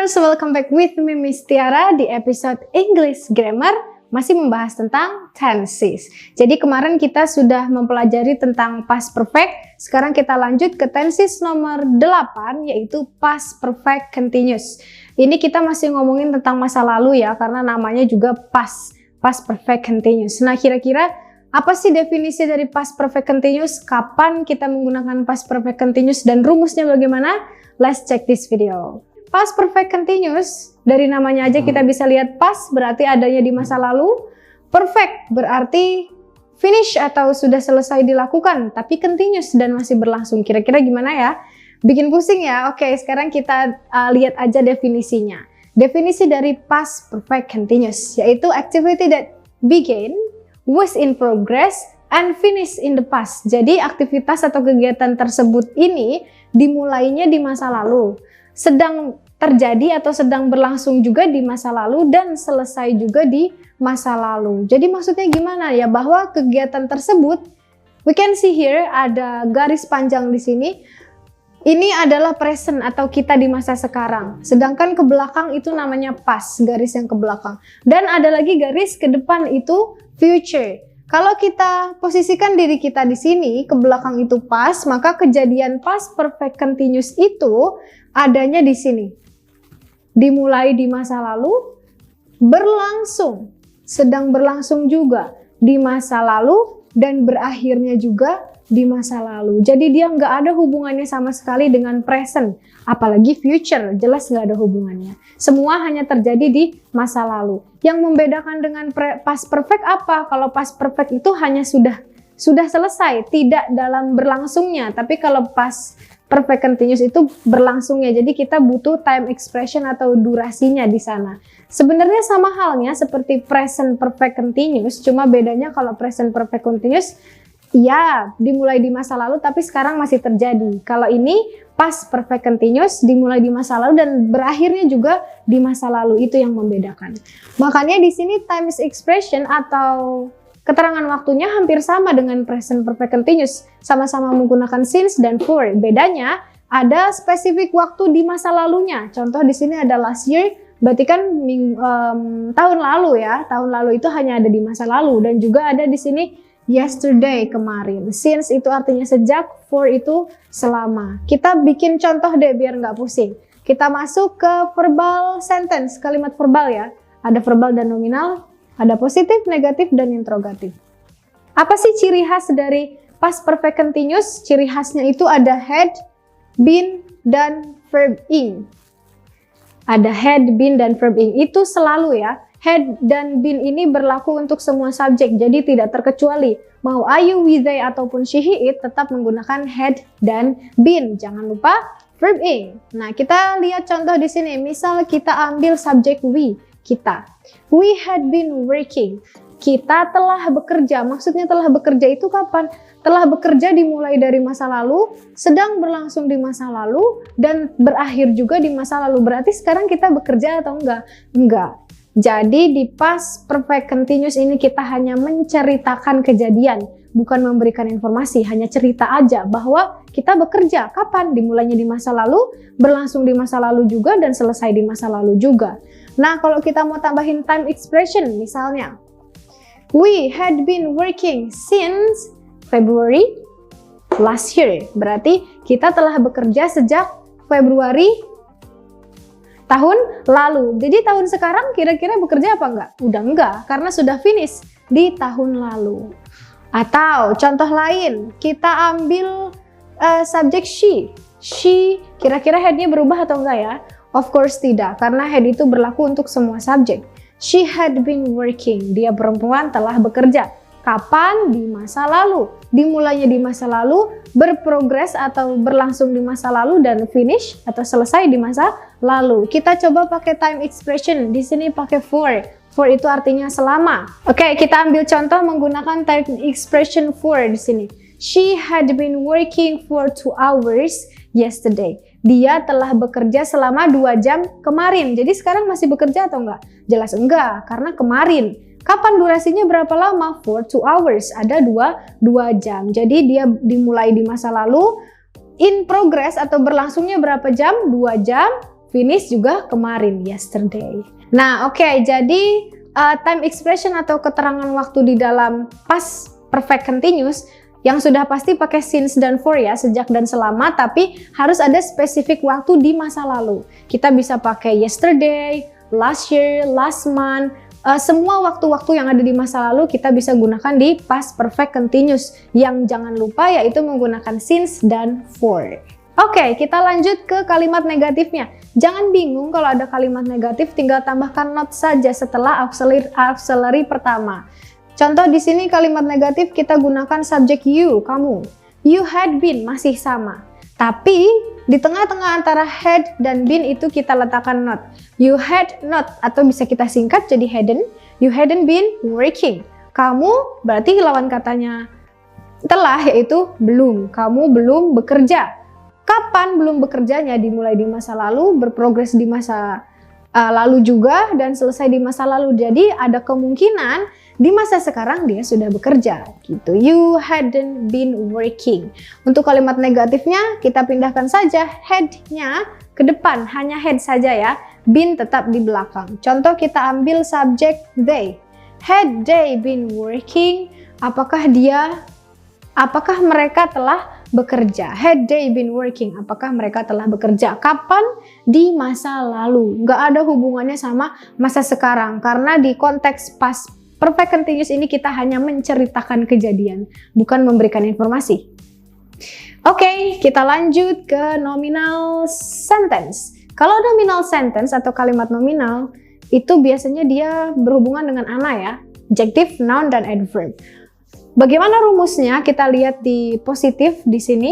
Learners, welcome back with me, Miss Tiara, di episode English Grammar, masih membahas tentang tenses. Jadi kemarin kita sudah mempelajari tentang past perfect, sekarang kita lanjut ke tenses nomor 8, yaitu past perfect continuous. Ini kita masih ngomongin tentang masa lalu ya, karena namanya juga past perfect continuous. Nah, kira-kira apa sih definisi dari past perfect continuous? Kapan kita menggunakan past perfect continuous dan rumusnya bagaimana? Let's check this video. Past perfect continuous, dari namanya aja kita bisa lihat past berarti adanya di masa lalu, perfect berarti finish atau sudah selesai dilakukan, tapi continuous dan masih berlangsung. Kira-kira gimana ya? Bikin pusing ya? Oke, sekarang kita lihat aja definisinya. Definisi dari past perfect continuous yaitu activity that began, was in progress, and finish in the past. Jadi aktivitas atau kegiatan tersebut ini dimulainya di masa lalu, sedang terjadi atau sedang berlangsung juga di masa lalu, dan selesai juga di masa lalu. Jadi maksudnya gimana ya? Bahwa kegiatan tersebut, we can see here ada garis panjang di sini. Ini adalah present atau kita di masa sekarang. Sedangkan ke belakang itu namanya past, garis yang ke belakang. Dan ada lagi garis ke depan itu future. Kalau kita posisikan diri kita di sini, ke belakang itu past, maka kejadian past perfect continuous itu adanya di sini. Dimulai di masa lalu, berlangsung, sedang berlangsung juga di masa lalu, dan berakhirnya juga di masa lalu. Jadi dia nggak ada hubungannya sama sekali dengan present, apalagi future, jelas nggak ada hubungannya. Semua hanya terjadi di masa lalu. Yang membedakan dengan past perfect apa? Kalau past perfect itu hanya sudah selesai, tidak dalam berlangsungnya. Tapi kalau past perfect continuous itu berlangsungnya. Jadi kita butuh time expression atau durasinya di sana. Sebenarnya sama halnya seperti present perfect continuous, cuma bedanya kalau present perfect continuous ya dimulai di masa lalu tapi sekarang masih terjadi. Kalau ini past perfect continuous dimulai di masa lalu dan berakhirnya juga di masa lalu, itu yang membedakan. Makanya di sini time expression atau keterangan waktunya hampir sama dengan present perfect continuous, sama-sama menggunakan since dan for. Bedanya ada spesifik waktu di masa lalunya. Contoh di sini ada last year, berarti kan tahun lalu ya. Tahun lalu itu hanya ada di masa lalu, dan juga ada di sini yesterday, kemarin. Since itu artinya sejak, for itu selama. Kita bikin contoh deh biar nggak pusing. Kita masuk ke verbal sentence, kalimat verbal ya. Ada verbal dan nominal, ada positif, negatif, dan interrogatif. Apa sih ciri khas dari past perfect continuous? Ciri khasnya itu ada had, been, dan verb ing. Ada had, been, dan verb ing. Itu selalu ya. Had dan been ini berlaku untuk semua subjek, jadi tidak terkecuali. Mau I, you, we, they, ataupun she, he, it tetap menggunakan had dan been. Jangan lupa verb ing. Nah, kita lihat contoh di sini. Misal kita ambil subjek we, kita. We had been working. Kita telah bekerja. Maksudnya telah bekerja itu kapan? Telah bekerja dimulai dari masa lalu, sedang berlangsung di masa lalu, dan berakhir juga di masa lalu. Berarti sekarang kita bekerja atau enggak? Enggak. Jadi di past perfect continuous ini kita hanya menceritakan kejadian, bukan memberikan informasi, hanya cerita aja bahwa kita bekerja. Kapan? Dimulainya di masa lalu, berlangsung di masa lalu juga, dan selesai di masa lalu juga. Nah, kalau kita mau tambahin time expression, misalnya, we had been working since February last year. Berarti kita telah bekerja sejak Februari tahun lalu. Jadi tahun sekarang kira-kira bekerja apa enggak? Udah enggak, karena sudah finish di tahun lalu. Atau contoh lain, kita ambil subjek she. She, kira-kira headnya berubah atau enggak ya? Of course tidak, karena head itu berlaku untuk semua subjek. She had been working. Dia perempuan telah bekerja. Kapan? Di masa lalu. Dimulainya di masa lalu, berprogres atau berlangsung di masa lalu, dan finish atau selesai di masa lalu. Kita coba pakai time expression. Di sini pakai for. For itu artinya selama. Oke, kita ambil contoh menggunakan time expression for di sini. She had been working for 2 hours yesterday. Dia telah bekerja selama 2 jam kemarin. Jadi sekarang masih bekerja atau enggak? Jelas enggak, karena kemarin. Kapan durasinya berapa lama? For 2 hours, ada 2 jam. Jadi dia dimulai di masa lalu, in progress atau berlangsungnya berapa jam? 2 jam, finish juga kemarin, yesterday. Nah, oke, jadi time expression atau keterangan waktu di dalam past perfect continuous yang sudah pasti pakai since dan for ya, sejak dan selama, tapi harus ada spesifik waktu di masa lalu. Kita bisa pakai yesterday, last year, last month, semua waktu-waktu yang ada di masa lalu kita bisa gunakan di past perfect continuous. Yang jangan lupa yaitu menggunakan since dan for. Oke, kita lanjut ke kalimat negatifnya. Jangan bingung kalau ada kalimat negatif, tinggal tambahkan not saja setelah auxiliary pertama. Contoh di sini kalimat negatif kita gunakan subjek you, kamu. You had been, masih sama. Tapi di tengah-tengah antara had dan been itu kita letakkan not. You had not, atau bisa kita singkat jadi hadn't. You hadn't been working. Kamu berarti lawan katanya telah, yaitu belum. Kamu belum bekerja. Kapan belum bekerjanya? Dimulai di masa lalu, berprogres di masa lalu juga, dan selesai di masa lalu. Jadi ada kemungkinan di masa sekarang dia sudah bekerja gitu. You hadn't been working. Untuk kalimat negatifnya kita pindahkan saja had-nya ke depan, hanya had saja ya. Been tetap di belakang. Contoh kita ambil subjek they. Had they been working? Apakah mereka telah bekerja? Had they been working? Apakah mereka telah bekerja? Kapan? Di masa lalu. Nggak ada hubungannya sama masa sekarang. Karena di konteks past perfect continuous ini kita hanya menceritakan kejadian, bukan memberikan informasi. Oke, kita lanjut ke nominal sentence. Kalau nominal sentence atau kalimat nominal, itu biasanya dia berhubungan dengan ana ya. Adjective, noun, dan adverb. Bagaimana rumusnya? Kita lihat di positif di sini.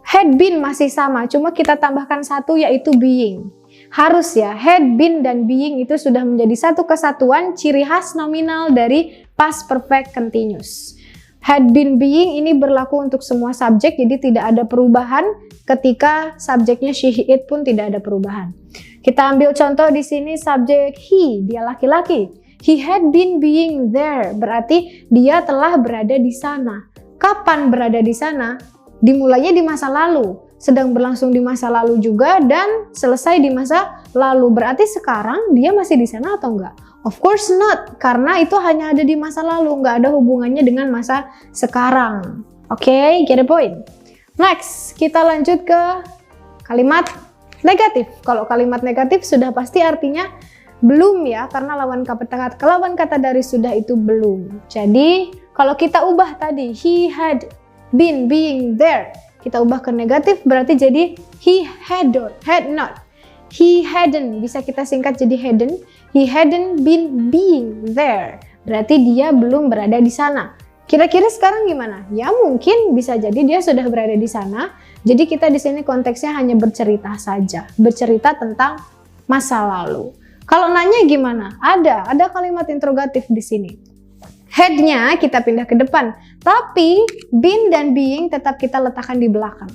Had been masih sama, cuma kita tambahkan satu yaitu being. Harus ya, had been dan being itu sudah menjadi satu kesatuan ciri khas nominal dari past perfect continuous. Had been, being ini berlaku untuk semua subjek, jadi tidak ada perubahan. Ketika subjeknya she, it pun tidak ada perubahan. Kita ambil contoh di sini subjek he, dia laki-laki. He had been being there, berarti dia telah berada di sana. Kapan berada di sana? Dimulainya di masa lalu. Sedang berlangsung di masa lalu juga dan selesai di masa lalu. Berarti sekarang dia masih di sana atau enggak? Of course not, karena itu hanya ada di masa lalu, nggak ada hubungannya dengan masa sekarang. Oke, get the point? Next, kita lanjut ke kalimat negatif. Kalau kalimat negatif sudah pasti artinya belum ya, karena lawan kata dari sudah itu belum. Jadi, kalau kita ubah tadi, he had been being there, kita ubah ke negatif berarti jadi he had not. He hadn't, bisa kita singkat jadi hadn't. He hadn't been being there, berarti dia belum berada di sana. Kira-kira sekarang gimana? Ya mungkin bisa jadi dia sudah berada di sana. Jadi kita di sini konteksnya hanya bercerita saja, bercerita tentang masa lalu. Kalau nanya gimana? Ada kalimat interrogatif di sini. Head-nya kita pindah ke depan, tapi been dan being tetap kita letakkan di belakang.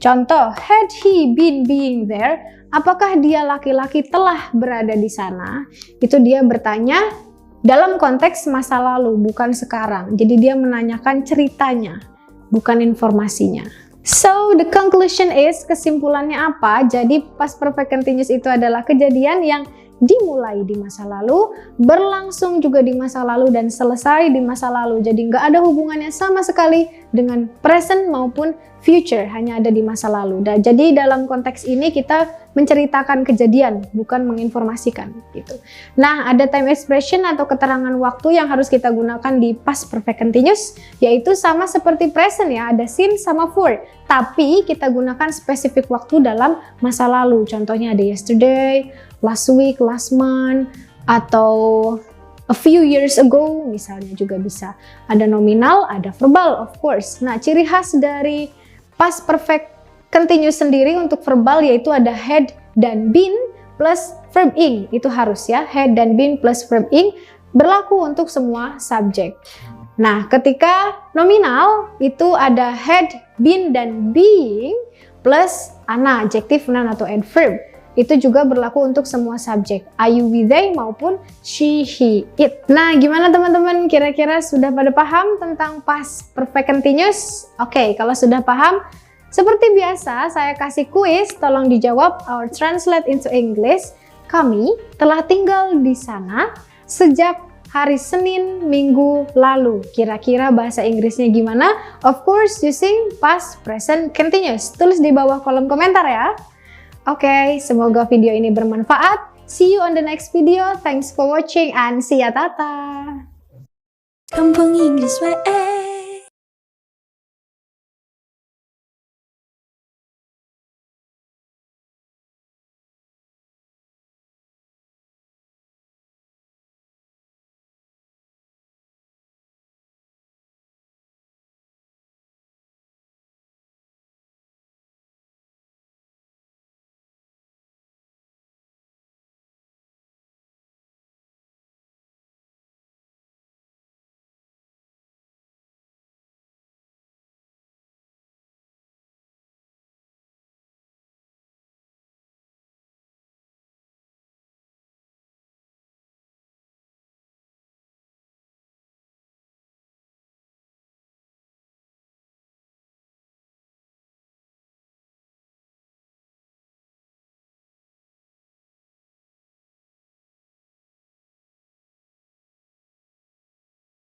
Contoh, had he been being there? Apakah dia laki-laki telah berada di sana? Itu dia bertanya dalam konteks masa lalu, bukan sekarang. Jadi dia menanyakan ceritanya, bukan informasinya. So, the conclusion is, kesimpulannya apa? Jadi past perfect continuous itu adalah kejadian yang dimulai di masa lalu, berlangsung juga di masa lalu, dan selesai di masa lalu. Jadi nggak ada hubungannya sama sekali dengan present maupun future, hanya ada di masa lalu. Dan jadi dalam konteks ini kita menceritakan kejadian, bukan menginformasikan gitu. Nah, ada time expression atau keterangan waktu yang harus kita gunakan di past perfect continuous, yaitu sama seperti present ya, ada since sama for. Tapi kita gunakan spesifik waktu dalam masa lalu. Contohnya ada yesterday, last week, last month, atau a few years ago misalnya juga bisa. Ada nominal, ada verbal of course. Nah, ciri khas dari past perfect continuous sendiri untuk verbal yaitu ada had dan been plus verb ing. Itu harus ya, had dan been plus verb ing berlaku untuk semua subjek. Nah, ketika nominal itu ada had, been, dan being plus ana, adjective, noun, atau adverb. Itu juga berlaku untuk semua subjek, I, you, we, they, maupun she, he, it. Nah, gimana teman-teman? Kira-kira sudah pada paham tentang past perfect continuous? Oke, kalau sudah paham, Seperti biasa, saya kasih kuis, tolong dijawab or translate into English. Kami telah tinggal di sana sejak hari Senin minggu lalu. Kira-kira bahasa Inggrisnya gimana? Of course, using past, present, continuous. Tulis di bawah kolom komentar ya. Oke, semoga video ini bermanfaat. See you on the next video. Thanks for watching and see ya, tata. Kampung Inggris WE.